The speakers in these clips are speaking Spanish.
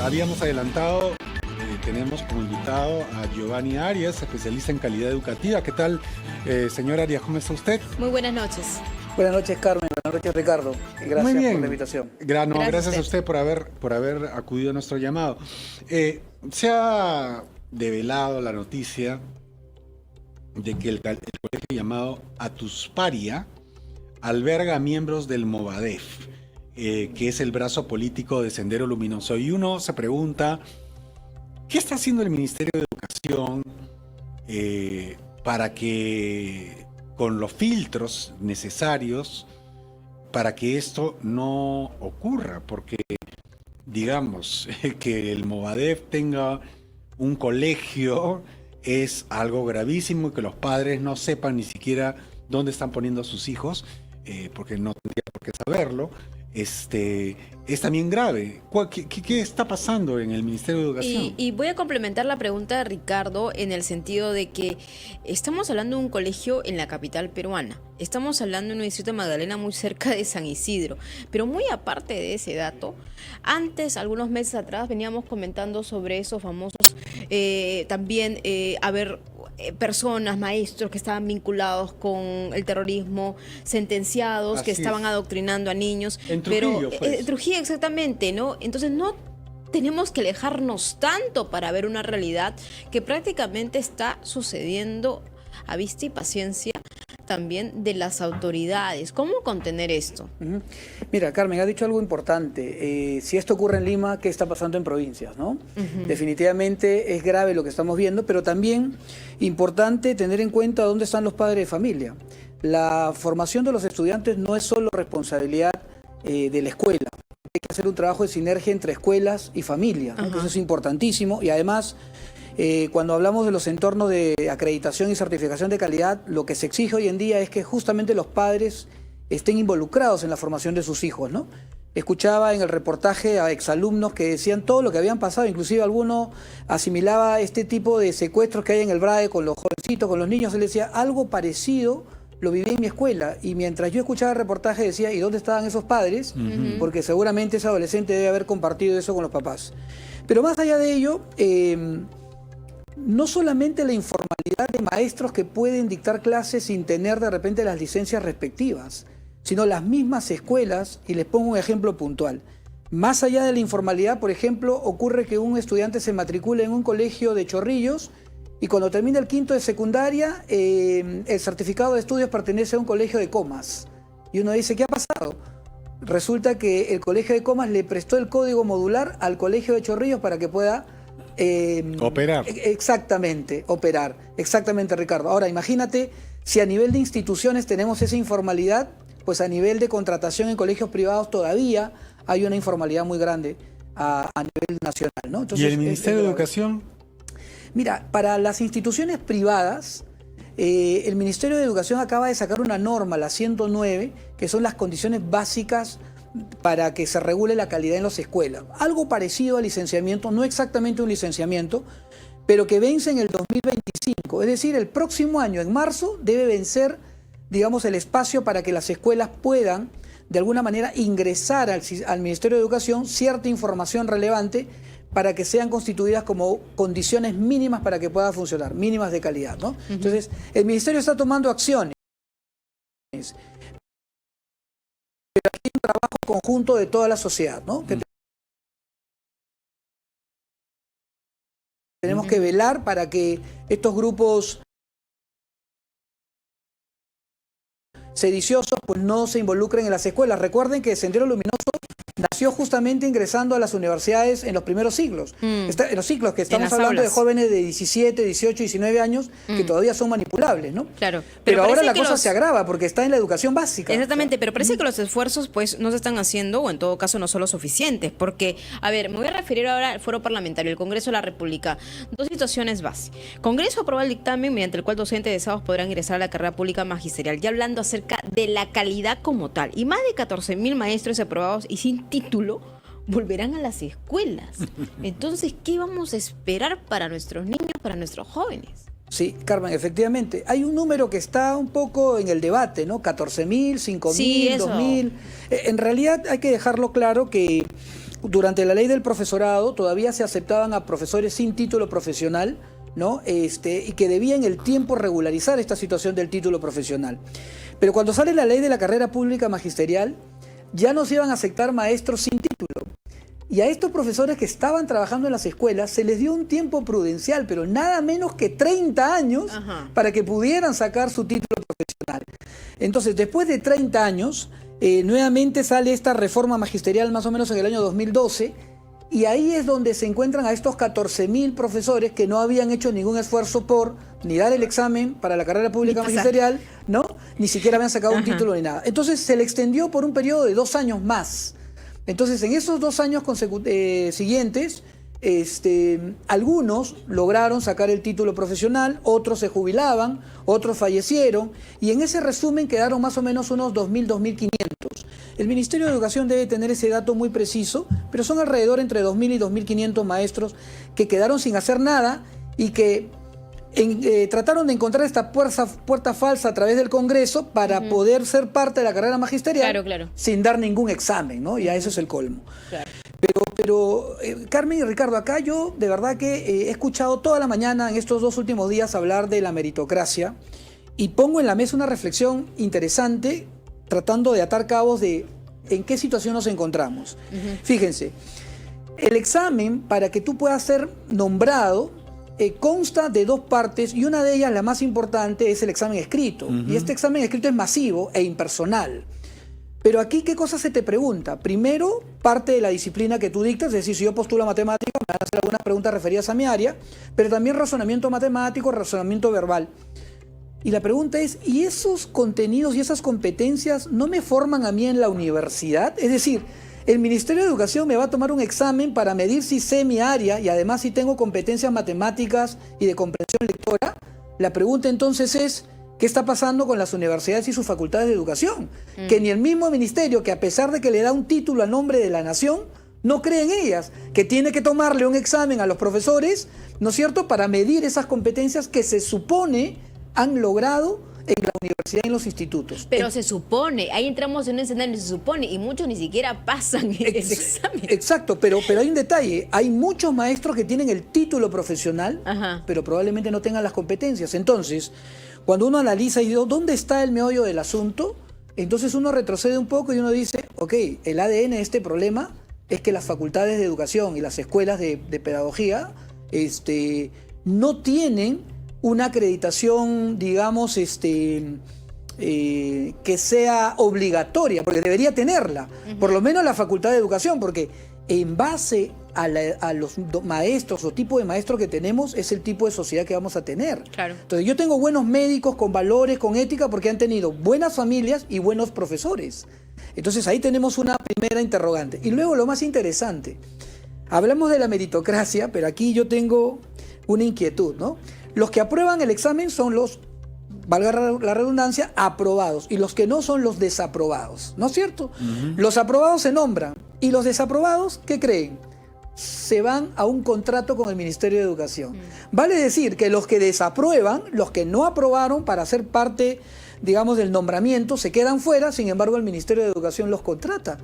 Habíamos adelantado, tenemos como invitado a Giovanni Arias, especialista en calidad educativa. ¿Qué tal, señor Arias? ¿Cómo está usted? Muy buenas noches. Buenas noches, Carmen. Buenas noches, Ricardo. Y gracias por la invitación. Gracias a usted por haber acudido a nuestro llamado. Se ha develado la noticia de que el colegio llamado Atusparia alberga miembros del Movadef, que es el brazo político de Sendero Luminoso. Y uno se pregunta, ¿qué está haciendo el Ministerio de Educación para que, con los filtros necesarios, para que esto no ocurra? Porque, digamos, que el Movadef tenga un colegio es algo gravísimo, y que los padres no sepan ni siquiera dónde están poniendo a sus hijos, porque no tendría por qué saberlo. Es también grave. ¿Qué está pasando en el Ministerio de Educación? Y voy a complementar la pregunta de Ricardo en el sentido de que estamos hablando de un colegio en la capital peruana. Estamos hablando de un distrito de Magdalena muy cerca de San Isidro. Pero muy aparte de ese dato, antes, algunos meses atrás, veníamos comentando sobre esos famosos, también, personas, maestros que estaban vinculados con el terrorismo, sentenciados, que estaban adoctrinando a niños. En Trujillo, Trujillo, exactamente, ¿no? Entonces no tenemos que alejarnos tanto para ver una realidad que prácticamente está sucediendo a vista y paciencia también de las autoridades. ¿Cómo contener esto? Mira, Carmen, ha dicho algo importante. Si esto ocurre en Lima, ¿qué está pasando en provincias, no? Definitivamente es grave lo que estamos viendo, pero también importante tener en cuenta dónde están los padres de familia. La formación de los estudiantes no es solo responsabilidad de la escuela. Hay que hacer un trabajo de sinergia entre escuelas y familias, ¿no? Eso es importantísimo, y además, cuando hablamos de los entornos de acreditación y certificación de calidad, lo que se exige hoy en día es que justamente los padres estén involucrados en la formación de sus hijos, ¿no? Escuchaba en el reportaje a exalumnos que decían todo lo que habían pasado, inclusive alguno asimilaba este tipo de secuestros que hay en el BRAE con los jovencitos, con los niños. Él decía, algo parecido lo viví en mi escuela, y mientras yo escuchaba el reportaje decía, ¿y dónde estaban esos padres? Porque seguramente ese adolescente debe haber compartido eso con los papás. Pero más allá de ello, no solamente la informalidad de maestros que pueden dictar clases sin tener de repente las licencias respectivas, sino las mismas escuelas, y les pongo un ejemplo puntual. Más allá de la informalidad, por ejemplo, ocurre que un estudiante se matricula en un colegio de Chorrillos y cuando termina el quinto de secundaria, el certificado de estudios pertenece a un colegio de Comas. Y uno dice, ¿qué ha pasado? Resulta que el colegio de Comas le prestó el código modular al colegio de Chorrillos para que pueda operar. Exactamente, operar. Exactamente, Ricardo. Ahora, imagínate si a nivel de instituciones tenemos esa informalidad, pues a nivel de contratación en colegios privados todavía hay una informalidad muy grande a nivel nacional, ¿no? Entonces, ¿y el Ministerio de Educación? Mira, para las instituciones privadas, el Ministerio de Educación acaba de sacar una norma, la 109, que son las condiciones básicas para que se regule la calidad en las escuelas. Algo parecido al licenciamiento, no exactamente un licenciamiento, pero que vence en el 2025. Es decir, el próximo año, en marzo, debe vencer, digamos, el espacio para que las escuelas puedan, de alguna manera, ingresar al Ministerio de Educación cierta información relevante para que sean constituidas como condiciones mínimas para que pueda funcionar, mínimas de calidad, ¿no? Entonces, el Ministerio está tomando acciones. Pero aquí hay un trabajo conjunto de toda la sociedad, ¿no? Que tenemos que velar para que estos grupos sediciosos pues no se involucren en las escuelas. Recuerden que Sendero Luminoso nació justamente ingresando a las universidades en los primeros siglos. En los ciclos que estamos hablando de jóvenes de 17, 18, 19 años que todavía son manipulables, ¿no? Claro. Pero ahora la cosa se agrava porque está en la educación básica. Exactamente, pero parece que los esfuerzos pues no se están haciendo, o en todo caso no son los suficientes, porque, a ver, me voy a referir ahora al Foro Parlamentario, el Congreso de la República. Dos situaciones base. Congreso aprueba el dictamen mediante el cual docentes deseados podrán ingresar a la carrera pública magisterial, ya hablando acerca de la calidad como tal. Y más de 14.000 maestros aprobados y sin título volverán a las escuelas. Entonces, ¿qué vamos a esperar para nuestros niños, para nuestros jóvenes? Sí, Carmen, efectivamente. Hay un número que está un poco en el debate, ¿no? 14.000, 5.000, sí, 2.000. En realidad hay que dejarlo claro que durante la ley del profesorado todavía se aceptaban a profesores sin título profesional, ¿no? Y que debían el tiempo regularizar esta situación del título profesional. Pero cuando sale la ley de la carrera pública magisterial, ya no se iban a aceptar maestros sin título. Y a estos profesores que estaban trabajando en las escuelas se les dio un tiempo prudencial, pero nada menos que 30 años para que pudieran sacar su título profesional. Entonces, después de 30 años, nuevamente sale esta reforma magisterial más o menos en el año 2012, y ahí es donde se encuentran a estos 14.000 profesores que no habían hecho ningún esfuerzo por ni dar el examen para la carrera pública magisterial, ¿no? Ni siquiera habían sacado un título ni nada. Entonces se le extendió por un periodo de 2 años más. Entonces, en esos 2 años siguientes, algunos lograron sacar el título profesional, otros se jubilaban, otros fallecieron, y en ese resumen quedaron más o menos unos 2.000, 2.500. El Ministerio de Educación debe tener ese dato muy preciso, pero son alrededor entre 2.000 y 2.500 maestros que quedaron sin hacer nada y que trataron de encontrar esta puerta falsa a través del Congreso para poder ser parte de la carrera magisterial sin dar ningún examen, ¿no? Ya eso es el colmo. Claro. Pero Carmen y Ricardo, acá yo de verdad que he escuchado toda la mañana en estos 2 últimos días hablar de la meritocracia y pongo en la mesa una reflexión interesante tratando de atar cabos de en qué situación nos encontramos. Fíjense, el examen para que tú puedas ser nombrado consta de 2 partes y una de ellas, la más importante, es el examen escrito. Y este examen escrito es masivo e impersonal. Pero aquí, ¿qué cosa se te pregunta? Primero, parte de la disciplina que tú dictas, es decir, si yo postulo a matemática, me van a hacer algunas preguntas referidas a mi área, pero también razonamiento matemático, razonamiento verbal. Y la pregunta es, ¿y esos contenidos y esas competencias no me forman a mí en la universidad? Es decir, el Ministerio de Educación me va a tomar un examen para medir si sé mi área y además si tengo competencias matemáticas y de comprensión lectora. La pregunta entonces es, ¿qué está pasando con las universidades y sus facultades de educación? Que ni el mismo ministerio, que a pesar de que le da un título a nombre de la nación, no cree en ellas, que tiene que tomarle un examen a los profesores, ¿no es cierto?, para medir esas competencias que se supone han logrado en la universidad y en los institutos. Pero se supone, ahí entramos en un escenario, se supone, y muchos ni siquiera pasan el examen. Exacto, pero hay un detalle, hay muchos maestros que tienen el título profesional, pero probablemente no tengan las competencias. Entonces, cuando uno analiza y dice, ¿dónde está el meollo del asunto? Entonces uno retrocede un poco y uno dice, ok, el ADN de este problema es que las facultades de educación y las escuelas de pedagogía no tienen una acreditación, digamos, que sea obligatoria, porque debería tenerla, por lo menos la Facultad de Educación, porque en base a los maestros o tipo de maestros que tenemos, es el tipo de sociedad que vamos a tener. Claro. Entonces yo tengo buenos médicos con valores, con ética, porque han tenido buenas familias y buenos profesores. Entonces ahí tenemos una primera interrogante. Y luego lo más interesante, hablamos de la meritocracia, pero aquí yo tengo una inquietud, ¿no? Los que aprueban el examen son los, valga la redundancia, aprobados, y los que no son los desaprobados, ¿no es cierto? Los aprobados se nombran, y los desaprobados, ¿qué creen? Se van a un contrato con el Ministerio de Educación. Vale decir que los que desaprueban, los que no aprobaron para ser parte, digamos, del nombramiento, se quedan fuera, sin embargo el Ministerio de Educación los contrata.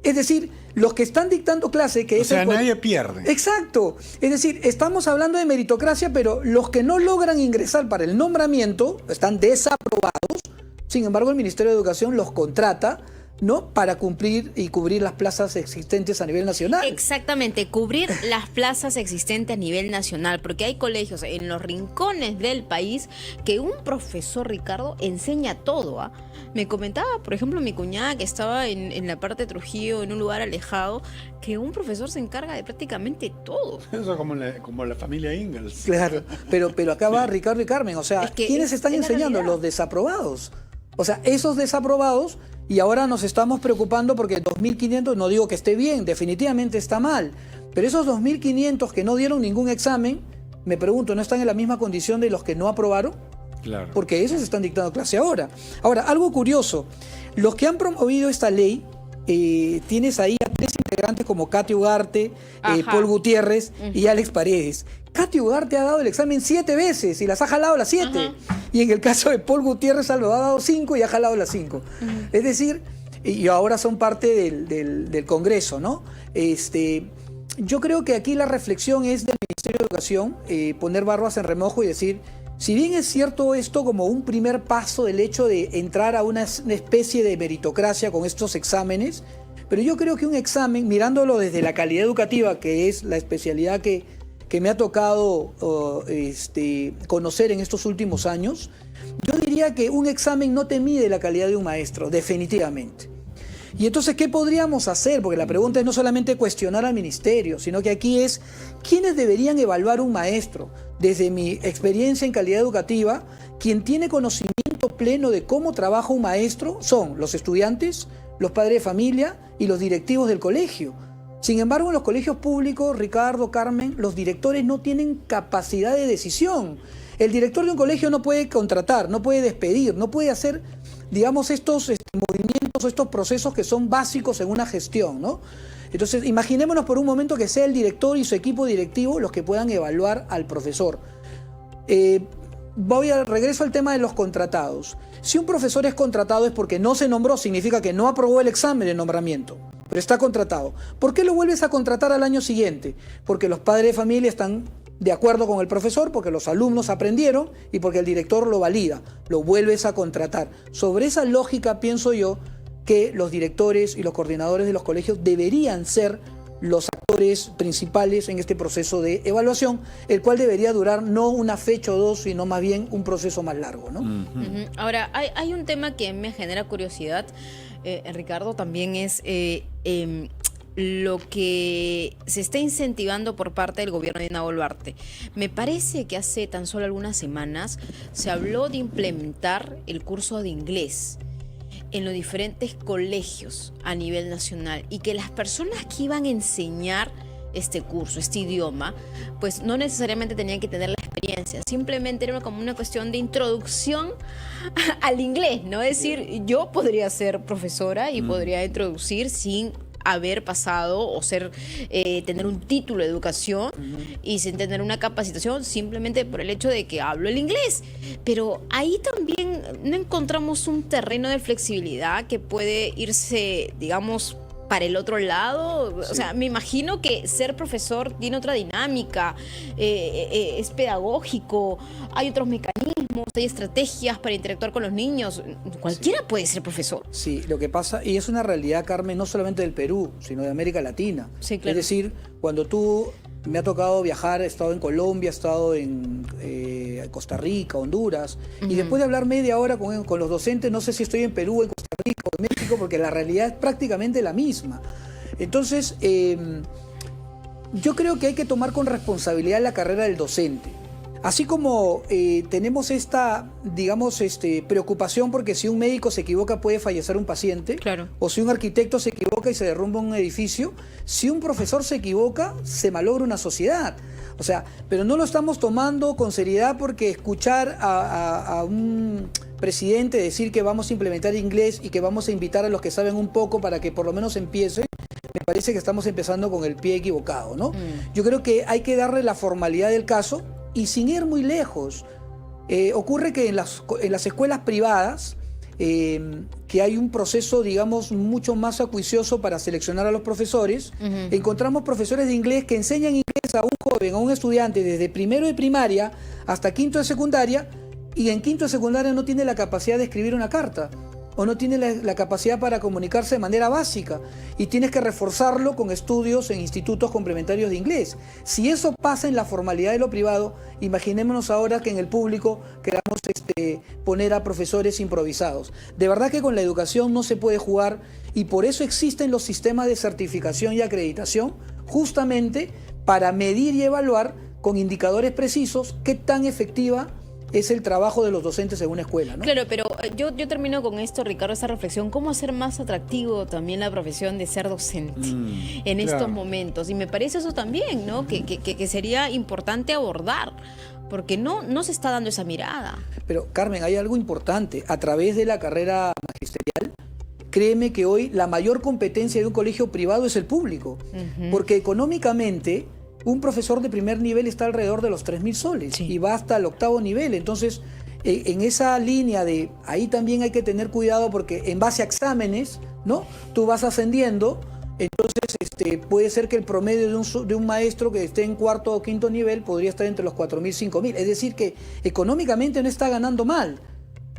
Es decir, los que están dictando clase, que o sea, nadie pierde. Exacto. Es decir, estamos hablando de meritocracia, pero los que no logran ingresar para el nombramiento están desaprobados. Sin embargo, el Ministerio de Educación los contrata, ¿no?, para cumplir y cubrir las plazas existentes a nivel nacional. Exactamente, cubrir las plazas existentes a nivel nacional, porque hay colegios en los rincones del país que un profesor, Ricardo, enseña todo, ¿ah? Me comentaba, por ejemplo, mi cuñada que estaba en la parte de Trujillo, en un lugar alejado, que un profesor se encarga de prácticamente todo. Eso como la familia Ingalls. Claro, pero acá va Ricardo y Carmen, o sea, es que ¿quiénes están enseñando? Los desaprobados. O sea, esos desaprobados, y ahora nos estamos preocupando porque 2.500, no digo que esté bien, definitivamente está mal, pero esos 2.500 que no dieron ningún examen, me pregunto, ¿no están en la misma condición de los que no aprobaron? Claro. Porque esos están dictando clase ahora. Ahora, algo curioso, los que han promovido esta ley, tienes ahí a 3 integrantes como Katy Ugarte, Paul Gutiérrez y Alex Paredes. Katy Ugarte ha dado el examen 7 veces y las ha jalado las 7. Y en el caso de Paul Gutiérrez lo ha dado 5 y ha jalado las 5. Es decir, y ahora son parte del Congreso, ¿no? Yo creo que aquí la reflexión es del Ministerio de Educación, poner barbas en remojo y decir, si bien es cierto esto como un primer paso del hecho de entrar a una especie de meritocracia con estos exámenes, pero yo creo que un examen, mirándolo desde la calidad educativa, que es la especialidad que me ha tocado conocer en estos últimos años, yo diría que un examen no te mide la calidad de un maestro, definitivamente. Y entonces, ¿qué podríamos hacer? Porque la pregunta es no solamente cuestionar al ministerio, sino que aquí es, ¿quiénes deberían evaluar un maestro? Desde mi experiencia en calidad educativa, quien tiene conocimiento pleno de cómo trabaja un maestro son los estudiantes, los padres de familia y los directivos del colegio. Sin embargo, en los colegios públicos, Ricardo, Carmen, los directores no tienen capacidad de decisión. El director de un colegio no puede contratar, no puede despedir, no puede hacer, digamos, estos movimientos, estos procesos que son básicos en una gestión, ¿no? Entonces, imaginémonos por un momento que sea el director y su equipo directivo los que puedan evaluar al profesor. Regreso al tema de los contratados. Si un profesor es contratado es porque no se nombró, significa que no aprobó el examen de nombramiento, pero está contratado. ¿Por qué lo vuelves a contratar al año siguiente? Porque los padres de familia están de acuerdo con el profesor, porque los alumnos aprendieron y porque el director lo valida, lo vuelves a contratar. Sobre esa lógica pienso yo que los directores y los coordinadores de los colegios deberían ser los actores principales en este proceso de evaluación, el cual debería durar no una fecha o dos, sino más bien un proceso más largo, ¿no? Ahora, hay un tema que me genera curiosidad, Ricardo, también es lo que se está incentivando por parte del gobierno de Dina Boluarte. Me parece que hace tan solo algunas semanas se habló de implementar el curso de inglés en los diferentes colegios a nivel nacional y que las personas que iban a enseñar este curso, este idioma, pues no necesariamente tenían que tener la experiencia, simplemente era como una cuestión de introducción al inglés, ¿no? Es decir, yo podría ser profesora y podría introducir sin haber pasado o tener un título de educación y sin tener una capacitación simplemente por el hecho de que hablo el inglés. Pero ahí también no encontramos un terreno de flexibilidad que puede irse, digamos, para el otro lado. Sí. O sea, me imagino que ser profesor tiene otra dinámica, es pedagógico, hay otros mecanismos, hay estrategias para interactuar con los niños. Cualquiera puede ser profesor. Sí, lo que pasa, y es una realidad, Carmen, no solamente del Perú, sino de América Latina. Sí, claro. Es decir, cuando me ha tocado viajar, he estado en Colombia, he estado en Costa Rica, Honduras, y después de hablar media hora con los docentes, no sé si estoy en Perú, en Costa Rica o en México, porque la realidad es prácticamente la misma. Entonces, yo creo que hay que tomar con responsabilidad la carrera del docente. Así como tenemos esta, digamos, preocupación porque si un médico se equivoca puede fallecer un paciente, claro, o si un arquitecto se equivoca y se derrumba un edificio, si un profesor se equivoca, se malogra una sociedad. O sea, pero no lo estamos tomando con seriedad porque escuchar a un presidente decir que vamos a implementar inglés y que vamos a invitar a los que saben un poco para que por lo menos empiece, me parece que estamos empezando con el pie equivocado, ¿no? Yo creo que hay que darle la formalidad del caso. Y sin ir muy lejos, ocurre que en las escuelas privadas, que hay un proceso, digamos, mucho más acuicioso para seleccionar a los profesores, encontramos profesores de inglés que enseñan inglés a un joven, a un estudiante, desde primero de primaria hasta quinto de secundaria, y en quinto de secundaria no tiene la capacidad de escribir una carta, o no tiene la capacidad para comunicarse de manera básica, y tienes que reforzarlo con estudios en institutos complementarios de inglés. Si eso pasa en la formalidad de lo privado, imaginémonos ahora que en el público queramos poner a profesores improvisados. De verdad que con la educación no se puede jugar, y por eso existen los sistemas de certificación y acreditación, justamente para medir y evaluar con indicadores precisos qué tan efectiva es el trabajo de los docentes en una escuela, ¿no? Claro, pero yo termino con esto, Ricardo, esta reflexión. ¿Cómo hacer más atractivo también la profesión de ser docente en estos momentos? Y me parece eso también, ¿no? Que sería importante abordar, porque no se está dando esa mirada. Pero, Carmen, hay algo importante. A través de la carrera magisterial, créeme que hoy la mayor competencia de un colegio privado es el público, porque económicamente un profesor de primer nivel está alrededor de los 3.000 soles, sí, y va hasta el octavo nivel. Entonces, en esa línea de ahí también hay que tener cuidado porque en base a exámenes, ¿no? Tú vas ascendiendo, entonces puede ser que el promedio de un maestro que esté en cuarto o quinto nivel podría estar entre los 4.000, 5.000. Es decir, que económicamente no está ganando mal.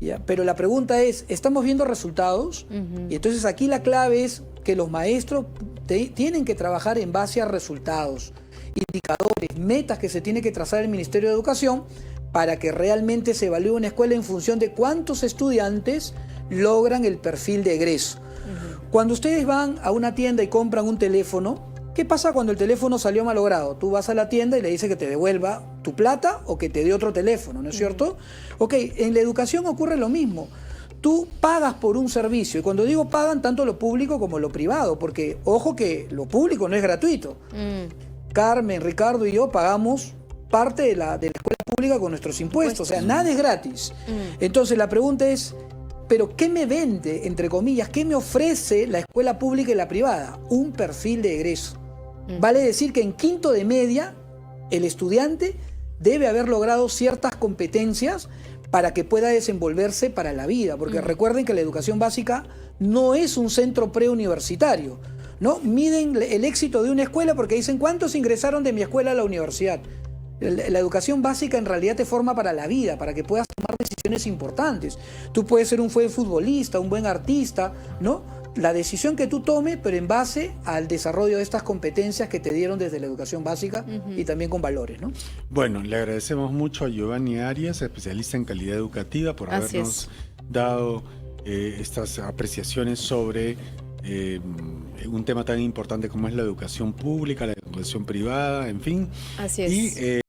¿Ya? Pero la pregunta es, ¿estamos viendo resultados? Y entonces aquí la clave es que los maestros tienen que trabajar en base a resultados, indicadores, metas que se tiene que trazar el Ministerio de Educación para que realmente se evalúe una escuela en función de cuántos estudiantes logran el perfil de egreso. Cuando ustedes van a una tienda y compran un teléfono, ¿qué pasa cuando el teléfono salió malogrado? Tú vas a la tienda y le dices que te devuelva tu plata o que te dé otro teléfono, ¿no es cierto? Ok, en la educación ocurre lo mismo. Tú pagas por un servicio, y cuando digo pagan, tanto lo público como lo privado, porque ojo que lo público no es gratuito. Carmen, Ricardo y yo pagamos parte de la escuela pública con nuestros impuestos, o sea, nada es gratis. Entonces la pregunta es, ¿pero qué me vende, entre comillas, qué me ofrece la escuela pública y la privada? Un perfil de egreso. Vale decir que en quinto de media, el estudiante debe haber logrado ciertas competencias para que pueda desenvolverse para la vida, porque recuerden que la educación básica no es un centro preuniversitario, ¿no? Miden el éxito de una escuela porque dicen ¿cuántos ingresaron de mi escuela a la universidad? La educación básica en realidad te forma para la vida, para que puedas tomar decisiones importantes. Tú puedes ser un buen futbolista, un buen artista, ¿no? La decisión que tú tomes, pero en base al desarrollo de estas competencias que te dieron desde la educación básica y también con valores, ¿no? Bueno, le agradecemos mucho a Giovanni Arias, especialista en calidad educativa, por habernos dado estas apreciaciones sobre un tema tan importante como es la educación pública, la educación privada, en fin. Así es. Y,